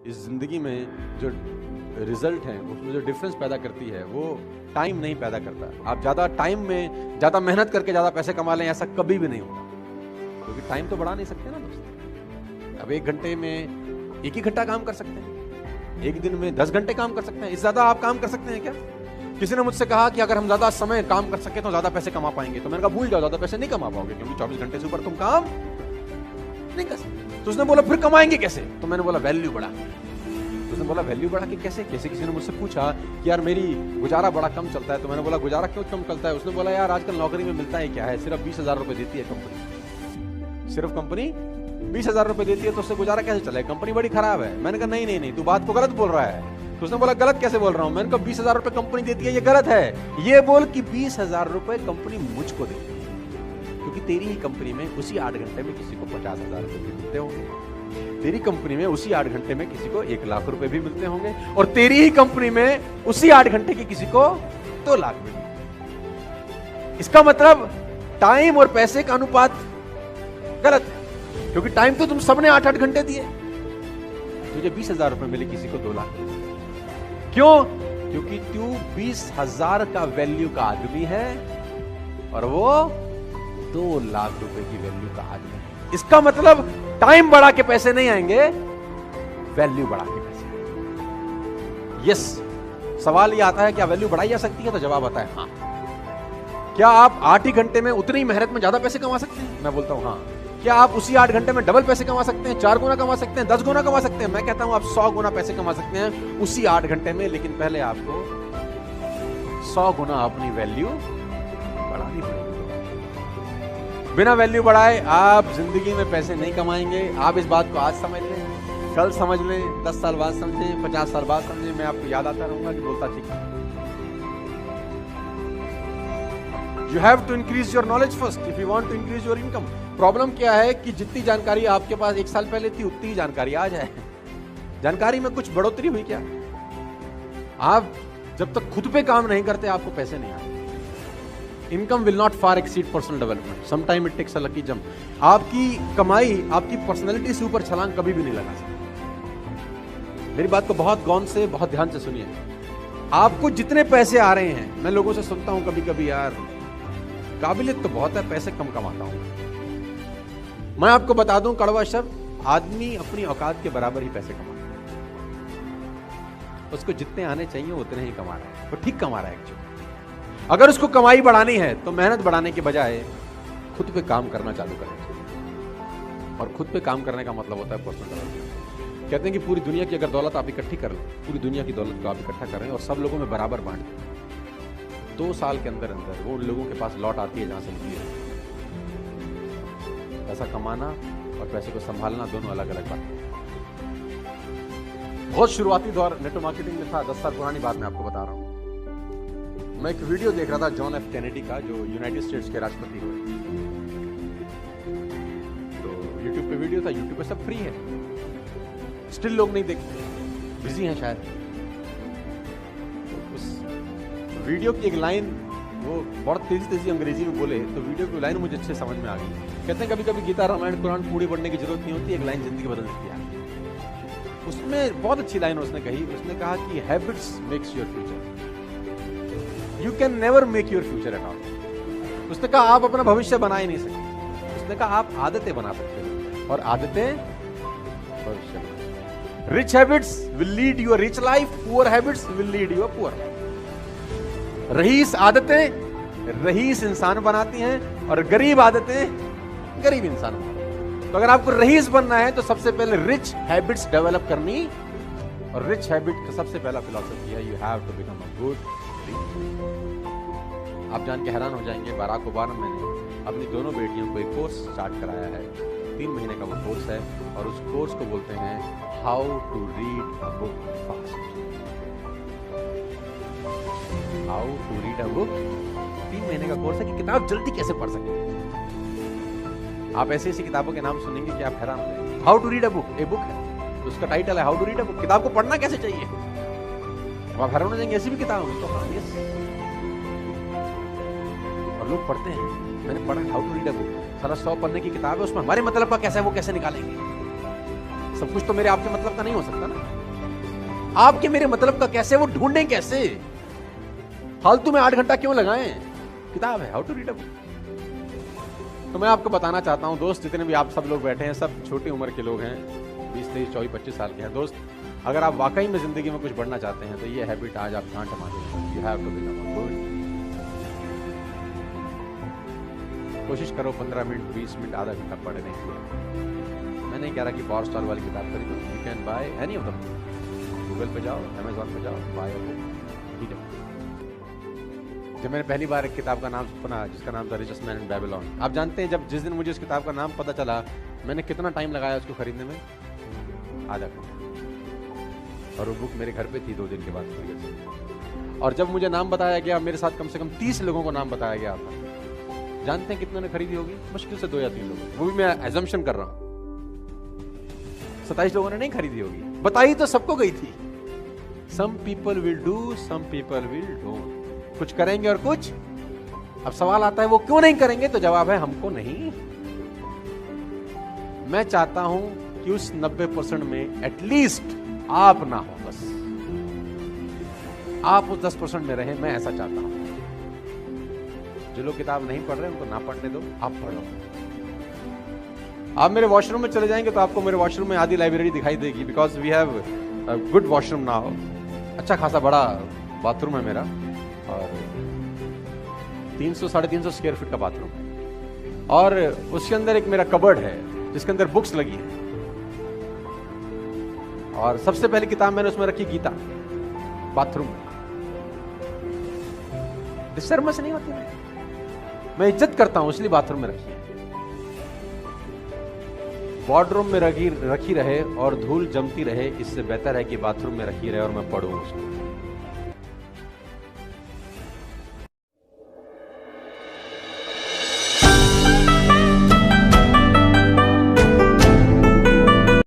इस जिंदगी में जो रिजल्ट है उसमें जो डिफरेंस पैदा करती है वो टाइम नहीं पैदा करता। आप ज्यादा टाइम में ज्यादा मेहनत करके ज्यादा पैसे कमा लें, ऐसा कभी भी नहीं होगा, क्योंकि टाइम तो बढ़ा नहीं सकते ना दोस्तों। अब 1 घंटे में 1 ही घंटा काम कर सकते हैं, 1 दिन में 10 घंटे काम कर सकते हैं। इससे ज्यादा आप काम कर सकते हैं क्या? किसी ने मुझसे कहा कि अगर हम ज्यादा समय काम कर सके तो ज्यादा पैसे कमा पाएंगे, तो मैंने कहा भूल जाओ, ज्यादा पैसे नहीं कमा पाओगे, क्योंकि 24 घंटे से ऊपर तुम काम नहीं कर सकते। तो उसने बोला फिर कमाएंगे कैसे? तो मैंने बोला वैल्यू बढ़ा। उसने बोला वैल्यू बढ़ा के कैसे? किसी ने मुझसे पूछा कि यार मेरी गुजारा बड़ा कम चलता है, तो मैंने बोला गुजारा क्यों कम चलता है? उसने बोला यार आजकल नौकरी में मिलता है क्या है, सिर्फ 20,000 रुपए देती है कंपनी, सिर्फ कंपनी 20,000 रुपए देती है, तो उससे गुजारा कैसे चले? कंपनी बड़ी खराब है। मैंने कहा नहीं तू बात को गलत बोल रहा है। तो उसने बोला गलत कैसे बोल रहा हूं? मैंने कहा 20,000 रुपए कंपनी देती है, ये गलत है। ये बोल कि 20,000 रुपए कंपनी मुझको देती है, क्योंकि तेरी ही कंपनी में उसी 8 घंटे में किसी को 50,000 रुपए भी मिलते होंगे, तेरी कंपनी में उसी 8 घंटे में किसी को 1 लाख रुपए भी मिलते होंगे, और तेरी ही कंपनी में उसी 8 घंटे के किसी को 2 लाख भी मिलते। इसका मतलब टाइम और पैसे का अनुपात गलत है, क्योंकि टाइम तो तुम सबने 8-8 घंटे दिए, तुझे 20,000 रुपए मिले, किसी को 2 लाख। क्यों? क्योंकि तू 20,000 का वैल्यू का आदमी है और वो 2 लाख रुपए की वैल्यू का आदमी है। इसका मतलब टाइम बढ़ा के पैसे नहीं आएंगे, वैल्यू बढ़ा के पैसे। यस, सवाल ये आता है क्या वैल्यू बढ़ाई जा सकती है? तो जवाब आता है हाँ। क्या आप 8 ही घंटे में उतनी मेहनत में ज्यादा पैसे कमा सकते हैं? मैं बोलता हूं हाँ। क्या आप उसी 8 घंटे में डबल पैसे कमा सकते हैं, 4 गुना कमा सकते हैं, 10 गुना कमा सकते हैं? मैं कहता हूं आप 100 गुना पैसे कमा सकते हैं उसी 8 घंटे में, लेकिन पहले आपको 100 गुना अपनी वैल्यू बढ़ानी पड़ेगी। बिना वैल्यू बढ़ाए आप जिंदगी में पैसे नहीं कमाएंगे। आप इस बात को आज समझ लें, कल समझ लें, 10 साल बाद समझें, 50 साल बाद समझें, मैं आपको याद आता रहूंगा कि बोलता ठीक है। You have to increase your knowledge first if you want to increase your income. Problem क्या है कि जितनी जानकारी आपके पास 1 साल पहले थी उतनी ही जानकारी आज है। जानकारी में कुछ बढ़ोतरी हुई क्या? आप जब तक खुद पे काम नहीं करते आपको पैसे नहीं आते। Income will not far exceed personal development, sometime it takes a lucky jump. आपकी कमाई आपकी पर्सनैलिटी से ऊपर छलांग कभी भी नहीं लगा सकती। मेरी बात को बहुत गौर से, बहुत ध्यान से सुनिए। आपको जितने पैसे आ रहे हैं, मैं लोगों से सुनता हूं कभी कभी यार काबिलियत तो बहुत है, पैसे कम कमाता हूं। मैं आपको बता दूं कड़वा शब्द, आदमी अपनी औकात के बराबर ही पैसे कमाता है। उसको जितने आने चाहिए उतने ही कमा रहा है, वो ठीक कमा रहा है एक्चुअली। अगर उसको कमाई बढ़ानी है तो मेहनत बढ़ाने के बजाय खुद पे काम करना चालू करना चाहिए। और खुद पे काम करने का मतलब होता है पर्सनल डेवलपमेंट। कहते हैं कि पूरी दुनिया की अगर दौलत आप इकट्ठी कर लें, पूरी दुनिया की दौलत को आप इकट्ठा कर रहे हैं और सब लोगों में बराबर बांट दें, 2 साल के अंदर अंदर वो उन लोगों के पास लौट आती है जहां से निकली है। पैसा कमाना और पैसे को संभालना दोनों अलग अलग बात है। बहुत शुरुआती दौर नेटवर्क मार्केटिंग में था, 10 साल पुरानी बात मैं आपको बता रहा हूं। मैं एक वीडियो देख रहा था जॉन एफ कैनेडी का, जो यूनाइटेड स्टेट्स के राष्ट्रपति हुए। तो यूट्यूब पे वीडियो था, यूट्यूब पे सब फ्री है, स्टिल लोग नहीं देखते, बिजी हैं शायद। तो उस वीडियो की एक लाइन वो बहुत तेजी अंग्रेजी में बोले, तो वीडियो की लाइन मुझे अच्छे समझ में आ गई। कहते हैं कभी कभी गीता रामायण कुरान पूरी पढ़ने की जरूरत नहीं होती, एक लाइन जिंदगी बदल देती है। उसमें बहुत अच्छी लाइन उसने कही, उसने कहा कि habits makes your future, you can never make your future at all. उसने कहा आप अपना भविष्य बना ही नहीं सकते, उसने कहा आप आदतें बना सकते हो और आदतें भविष्य। Rich habits will lead you a rich life, poor habits will lead you a poor life. रईस आदतें रईस इंसान बनाती हैं और गरीब आदतें गरीब इंसान बनाती हैं। तो अगर आपको रईस बनना है तो सबसे पहले रिच हैबिट्स डेवलप करनी, और रिच हैबिट का सबसे पहला फिलॉसफी है you have to become a good leader. आप जान के हैरान हो जाएंगे, बाराक ओबामा ने अपनी दोनों बेटियों को एक कोर्स स्टार्ट कराया है, 3 महीने का वो कोर्स है, और उस कोर्स को बोलते हैं how to read a book fast. How to read a book, 3 महीने का कोर्स है कि किताब जल्दी कैसे पढ़ सके। आप ऐसी ऐसी किताबों के नाम सुनेंगे कि आप हैरान हो जाएंगे। How to read a book, a book है, उसका टाइटल है how to read a book, किताब को पढ़ना कैसे चाहिए। आप हैरान हो जाएंगे, ऐसी भी किताब है। तो हाँ, यस, और लोग पढ़ते हैं। मैंने पढ़ा how to read a book, सारा 100 पन्ने की किताब है, उसमें हमारे मतलब का कैसे वो कैसे निकालेंगे। सब कुछ तो मेरे आपके मतलब का नहीं हो सकता ना। आपके मेरे मतलब का कैसे, वो ढूंढें कैसे? फालतू में 8 घंटा क्यों लगाएं? किताब है, how to read a book. तो मैं आपको बताना चाहता हूं दोस्त, जितने भी आप सब लोग बैठे हैं, सब छोटी उम्र के लोग हैं, 20, 23, 24, 25 साल के हैं दोस्त। अगर आप वाकई में जिंदगी में कुछ बढ़ना चाहते हैं तो ये हैबिट आज आप ध्यान रमा दें। You have to become good. कोशिश करो 15 मिनट, 20 मिनट, आधा घंटा पढ़ने की। मैं नहीं कह रहा कि पावर स्टार वाली किताब खरीदो, you can by any of them. Google पे जाओ, अमेजोन पे जाओ, बाय अ बुक, ठीक है। जब मैंने पहली बार एक किताब का नाम सुना जिसका नाम था रिचेस्ट मैन इन बेबीलोन, आप जानते हैं जब जिस दिन मुझे उस किताब का नाम पता चला, मैंने कितना टाइम लगाया उसको खरीदने में? आधा घंटा। और वो बुक मेरे घर पे थी 2 दिन के बाद। और जब मुझे नाम बताया गया, मेरे साथ कम से कम 30 लोगों को नाम बताया गया था। जानते हैं कितने ने खरीदी होगी? मुश्किल से 2 या 3 लोग, वो भी मैं एजम्पशन कर रहा हूं। 27 लोगों ने नहीं खरीदी होगी। बताई तो सबको गई थी। Some people will do, some people will don't. कुछ करेंगे और कुछ। अब सवाल आता है वो क्यों नहीं करेंगे? तो जवाब है हमको नहीं। मैं चाहता हूं कि उस 90% में एटलीस्ट आप ना हो, बस आप उस 10% में रहें। मैं ऐसा चाहता हूं। जो लोग किताब नहीं पढ़ रहे उनको ना पढ़ने दो, आप पढ़ो। आप मेरे वॉशरूम में चले जाएंगे तो आपको मेरे वॉशरूम में आधी लाइब्रेरी दिखाई देगी, because we have good washroom now. अच्छा खासा बड़ा बाथरूम है मेरा, और 300 साढ़े 300 स्क्वायर फीट का बाथरूम है। और उसके अंदर एक मेरा कबर्ड है जिसके अंदर बुक्स लगी है। और सबसे पहली किताब मैंने उसमें रखी गीता, बाथरूम में। शर्म से नहीं होती, मैं इज्जत करता हूं इसलिए बाथरूम में रखी है। वार्डरूम में रखी रहे और धूल जमती रहे, इससे बेहतर है कि बाथरूम में रखी रहे और मैं पढ़ूं उसको।